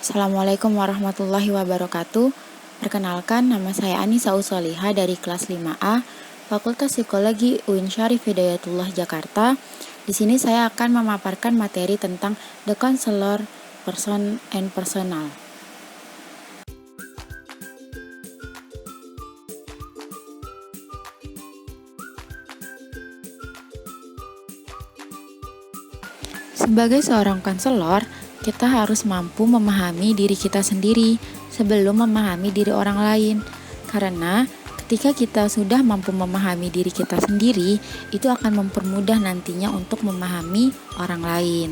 Assalamualaikum warahmatullahi wabarakatuh. Perkenalkan, nama saya Anissa Usoliha dari kelas 5A, Fakultas Psikologi UIN Syarif Hidayatullah Jakarta. Di sini saya akan memaparkan materi tentang The Counselor, Person and Personal. Sebagai seorang konselor, kita harus mampu memahami diri kita sendiri sebelum memahami diri orang lain. Karena ketika kita sudah mampu memahami diri kita sendiri, itu akan mempermudah nantinya untuk memahami orang lain.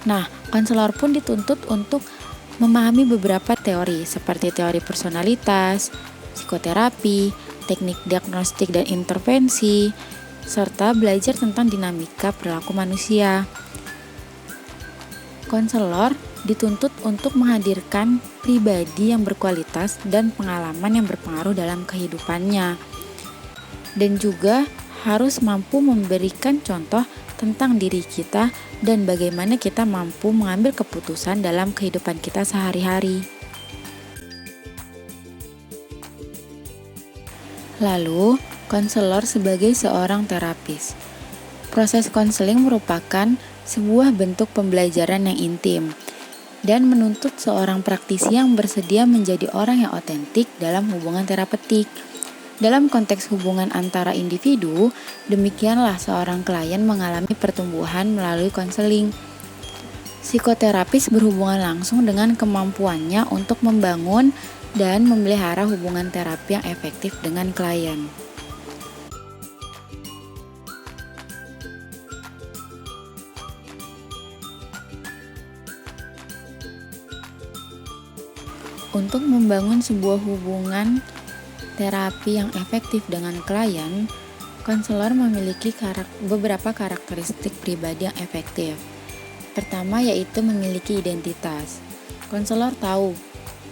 Nah, konselor pun dituntut untuk memahami beberapa teori seperti teori personalitas, psikoterapi, teknik diagnostik dan intervensi, serta belajar tentang dinamika perilaku manusia. Konselor dituntut untuk menghadirkan pribadi yang berkualitas dan pengalaman yang berpengaruh dalam kehidupannya, dan juga harus mampu memberikan contoh tentang diri kita dan bagaimana kita mampu mengambil keputusan dalam kehidupan kita sehari-hari. Lalu, konselor sebagai seorang terapis. Proses konseling merupakan sebuah bentuk pembelajaran yang intim dan menuntut seorang praktisi yang bersedia menjadi orang yang otentik dalam hubungan terapeutik. Dalam konteks hubungan antara individu, demikianlah seorang klien mengalami pertumbuhan melalui konseling. Psikoterapis berhubungan langsung dengan kemampuannya untuk membangun dan memelihara hubungan terapi yang efektif dengan klien. Untuk membangun sebuah hubungan terapi yang efektif dengan klien, konselor memiliki beberapa karakteristik pribadi yang efektif. Pertama yaitu memiliki identitas. Konselor tahu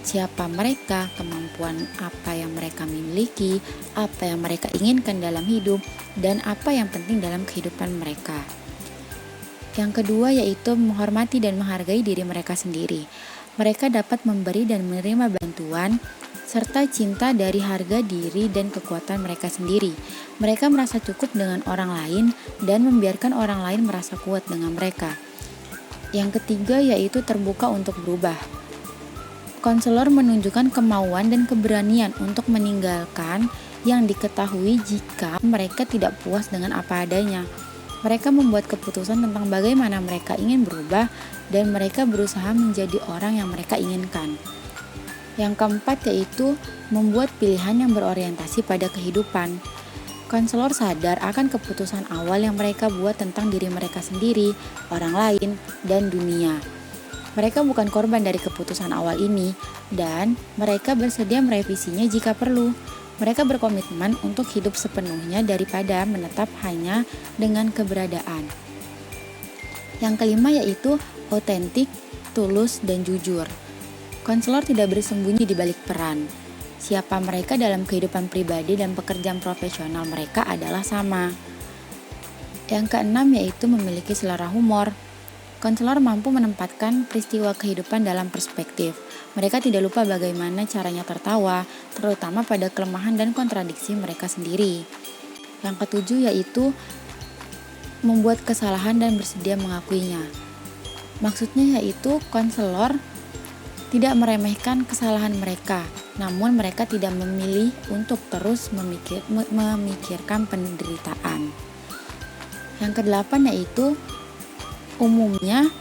siapa mereka, kemampuan apa yang mereka miliki, apa yang mereka inginkan dalam hidup, dan apa yang penting dalam kehidupan mereka. Yang kedua yaitu menghormati dan menghargai diri mereka sendiri. Mereka dapat memberi dan menerima bantuan, serta cinta dari harga diri dan kekuatan mereka sendiri. Mereka merasa cukup dengan orang lain dan membiarkan orang lain merasa kuat dengan mereka. Yang ketiga yaitu terbuka untuk berubah. Konselor menunjukkan kemauan dan keberanian untuk meninggalkan yang diketahui jika mereka tidak puas dengan apa adanya. Mereka membuat keputusan tentang bagaimana mereka ingin berubah dan mereka berusaha menjadi orang yang mereka inginkan. Yang keempat yaitu membuat pilihan yang berorientasi pada kehidupan. Konselor sadar akan keputusan awal yang mereka buat tentang diri mereka sendiri, orang lain, dan dunia. Mereka bukan korban dari keputusan awal ini dan mereka bersedia merevisinya jika perlu. Mereka berkomitmen untuk hidup sepenuhnya daripada menetap hanya dengan keberadaan. Yang kelima yaitu otentik, tulus, dan jujur. Konselor tidak bersembunyi di balik peran. Siapa mereka dalam kehidupan pribadi dan pekerjaan profesional mereka adalah sama. Yang keenam yaitu memiliki selera humor. Konselor mampu menempatkan peristiwa kehidupan dalam perspektif. Mereka tidak lupa bagaimana caranya tertawa, terutama pada kelemahan dan kontradiksi mereka sendiri. Yang ketujuh yaitu membuat kesalahan dan bersedia mengakuinya. Maksudnya yaitu konselor tidak meremehkan kesalahan mereka, namun mereka tidak memilih untuk terus memikirkan penderitaan. Yang kedelapan yaitu umumnya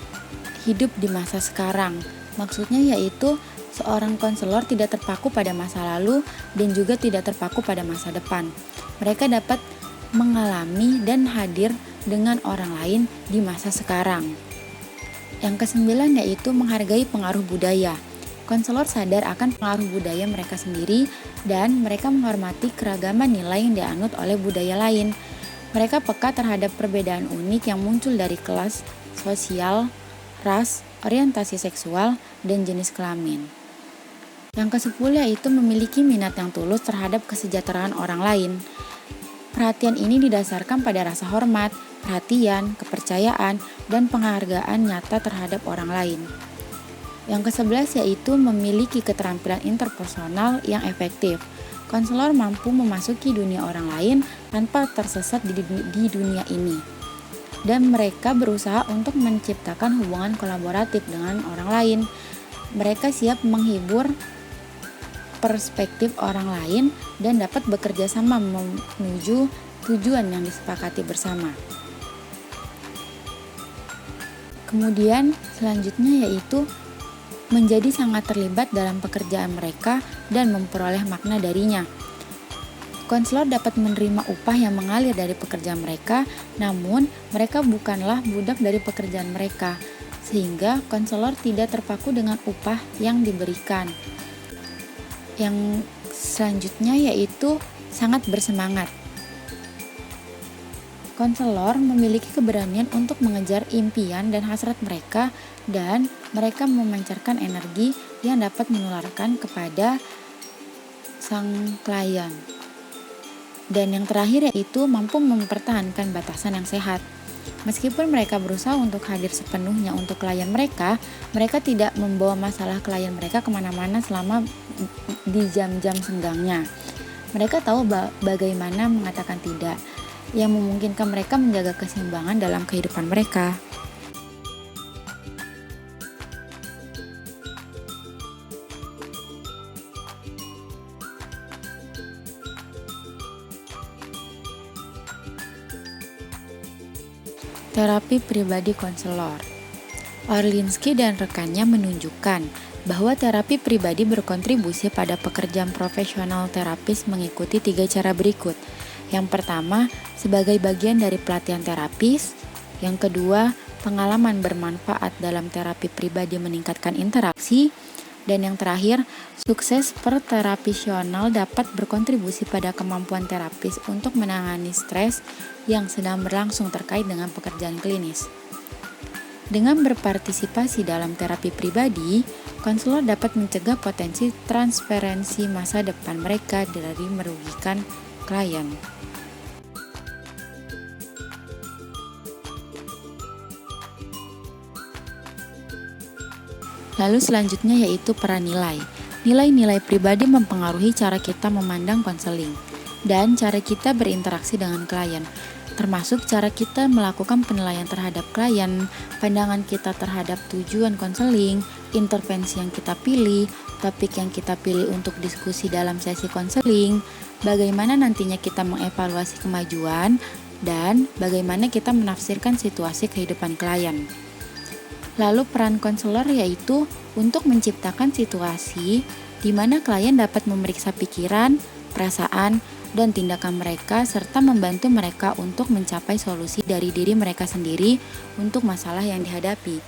hidup di masa sekarang. Maksudnya yaitu seorang konselor tidak terpaku pada masa lalu dan juga tidak terpaku pada masa depan. Mereka dapat mengalami dan hadir dengan orang lain di masa sekarang. Yang kesembilan yaitu menghargai pengaruh budaya. Konselor sadar akan pengaruh budaya mereka sendiri dan mereka menghormati keragaman nilai yang dianut oleh budaya lain. Mereka peka terhadap perbedaan unik yang muncul dari kelas sosial, ras, orientasi seksual, dan jenis kelamin. Yang ke-10 yaitu memiliki minat yang tulus terhadap kesejahteraan orang lain. Perhatian ini didasarkan pada rasa hormat, perhatian, kepercayaan, dan penghargaan nyata terhadap orang lain. Yang ke-11 yaitu memiliki keterampilan interpersonal yang efektif. Konselor mampu memasuki dunia orang lain tanpa tersesat di dunia ini. Dan mereka berusaha untuk menciptakan hubungan kolaboratif dengan orang lain. Mereka siap menghibur perspektif orang lain dan dapat bekerja sama menuju tujuan yang disepakati bersama. Kemudian selanjutnya yaitu menjadi sangat terlibat dalam pekerjaan mereka dan memperoleh makna darinya. Konselor dapat menerima upah yang mengalir dari pekerjaan mereka, namun mereka bukanlah budak dari pekerjaan mereka, sehingga konselor tidak terpaku dengan upah yang diberikan. Yang selanjutnya yaitu sangat bersemangat. Konselor memiliki keberanian untuk mengejar impian dan hasrat mereka, dan mereka memancarkan energi yang dapat menularkan kepada sang klien. Dan yang terakhir yaitu mampu mempertahankan batasan yang sehat. Meskipun mereka berusaha untuk hadir sepenuhnya untuk klien mereka tidak membawa masalah klien mereka kemana-mana selama di jam-jam senggangnya. Mereka tahu bagaimana mengatakan tidak, yang memungkinkan mereka menjaga keseimbangan dalam kehidupan mereka. Terapi pribadi konselor. Orlinsky dan rekannya menunjukkan bahwa terapi pribadi berkontribusi pada pekerjaan profesional terapis mengikuti 3 cara berikut. Yang pertama, sebagai bagian dari pelatihan terapis. Yang kedua, pengalaman bermanfaat dalam terapi pribadi meningkatkan interaksi. Dan yang terakhir, sukses perterapisional dapat berkontribusi pada kemampuan terapis untuk menangani stres yang sedang berlangsung terkait dengan pekerjaan klinis. Dengan berpartisipasi dalam terapi pribadi, konselor dapat mencegah potensi transferensi masa depan mereka dari merugikan klien. Lalu selanjutnya yaitu peran nilai. Nilai-nilai pribadi mempengaruhi cara kita memandang konseling dan cara kita berinteraksi dengan klien, termasuk cara kita melakukan penilaian terhadap klien, pandangan kita terhadap tujuan konseling, intervensi yang kita pilih, topik yang kita pilih untuk diskusi dalam sesi konseling, bagaimana nantinya kita mengevaluasi kemajuan, dan bagaimana kita menafsirkan situasi kehidupan klien. Lalu peran konselor yaitu untuk menciptakan situasi di mana klien dapat memeriksa pikiran, perasaan, dan tindakan mereka serta membantu mereka untuk mencapai solusi dari diri mereka sendiri untuk masalah yang dihadapi.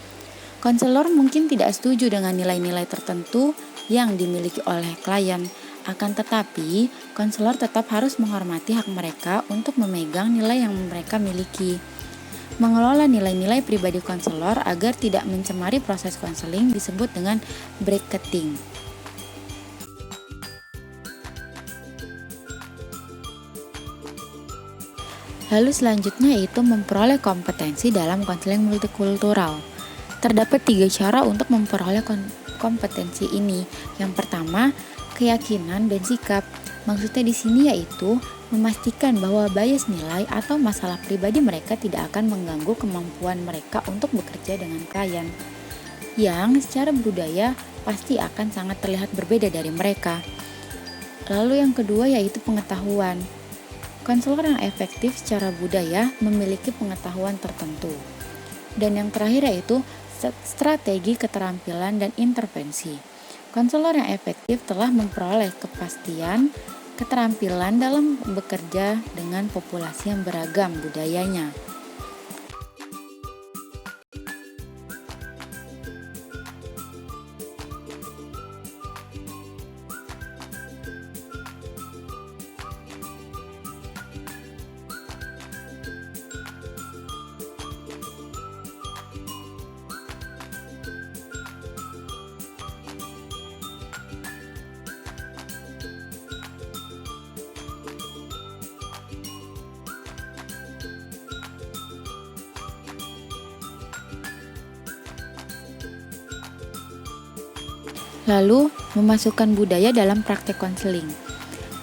Konselor mungkin tidak setuju dengan nilai-nilai tertentu yang dimiliki oleh klien, akan tetapi konselor tetap harus menghormati hak mereka untuk memegang nilai yang mereka miliki. Mengelola nilai-nilai pribadi konselor agar tidak mencemari proses konseling disebut dengan bracketing. Lalu selanjutnya yaitu memperoleh kompetensi dalam konseling multikultural. Terdapat 3 cara untuk memperoleh kompetensi ini. Yang pertama, keyakinan dan sikap. Maksudnya di sini yaitu memastikan bahwa bias nilai atau masalah pribadi mereka tidak akan mengganggu kemampuan mereka untuk bekerja dengan klien, yang secara budaya pasti akan sangat terlihat berbeda dari mereka. Lalu yang kedua yaitu pengetahuan. Konselor yang efektif secara budaya memiliki pengetahuan tertentu. Dan yang terakhir yaitu strategi keterampilan dan intervensi. Konselor yang efektif telah memperoleh kepastian, keterampilan dalam bekerja dengan populasi yang beragam budayanya. Lalu, memasukkan budaya dalam praktek konseling.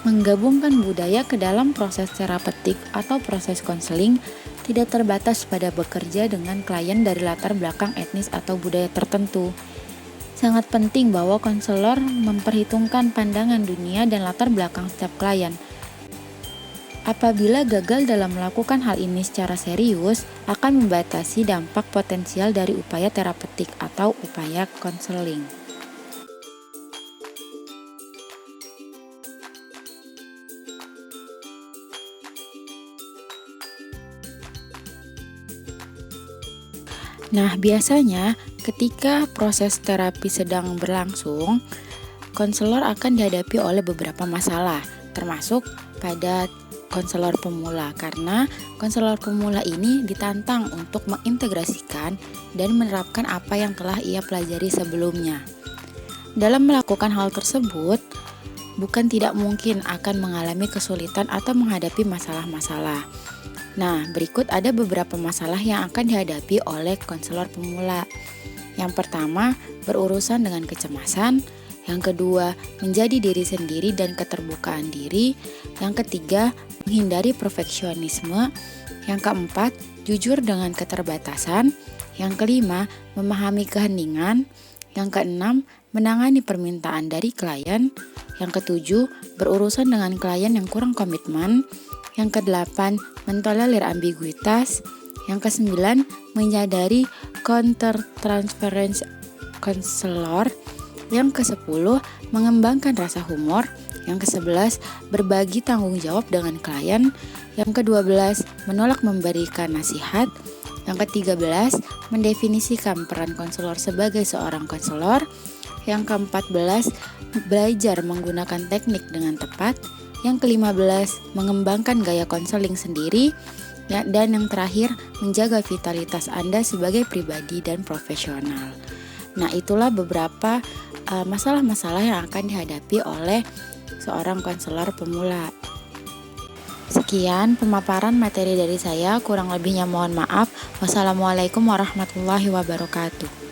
Menggabungkan budaya ke dalam proses terapeutik atau proses konseling tidak terbatas pada bekerja dengan klien dari latar belakang etnis atau budaya tertentu. Sangat penting bahwa konselor memperhitungkan pandangan dunia dan latar belakang setiap klien. Apabila gagal dalam melakukan hal ini secara serius, akan membatasi dampak potensial dari upaya terapeutik atau upaya konseling. Nah, biasanya ketika proses terapi sedang berlangsung, konselor akan dihadapi oleh beberapa masalah, termasuk pada konselor pemula, karena konselor pemula ini ditantang untuk mengintegrasikan dan menerapkan apa yang telah ia pelajari sebelumnya. Dalam melakukan hal tersebut, bukan tidak mungkin akan mengalami kesulitan atau menghadapi masalah-masalah. Nah, berikut ada beberapa masalah yang akan dihadapi oleh konselor pemula. Yang pertama, berurusan dengan kecemasan. Yang kedua, menjadi diri sendiri dan keterbukaan diri. Yang ketiga, menghindari perfeksionisme. Yang keempat, jujur dengan keterbatasan. Yang kelima, memahami keheningan. Yang keenam, menangani permintaan dari klien. Yang ketujuh, berurusan dengan klien yang kurang komitmen. Yang kedelapan, mentolerir ambiguitas. Yang kesembilan, menyadari counter transference konselor. Yang kesepuluh, mengembangkan rasa humor. Yang kesebelas, berbagi tanggung jawab dengan klien. Yang ke-12, menolak memberikan nasihat. Yang ke-13, mendefinisikan peran konselor sebagai seorang konselor. Yang ke-14, belajar menggunakan teknik dengan tepat. Yang ke-15, mengembangkan gaya konseling sendiri. Dan yang terakhir, menjaga vitalitas Anda sebagai pribadi dan profesional. Nah, itulah beberapa masalah-masalah yang akan dihadapi oleh seorang konselor pemula. Sekian pemaparan materi dari saya, kurang lebihnya mohon maaf. Wassalamualaikum warahmatullahi wabarakatuh.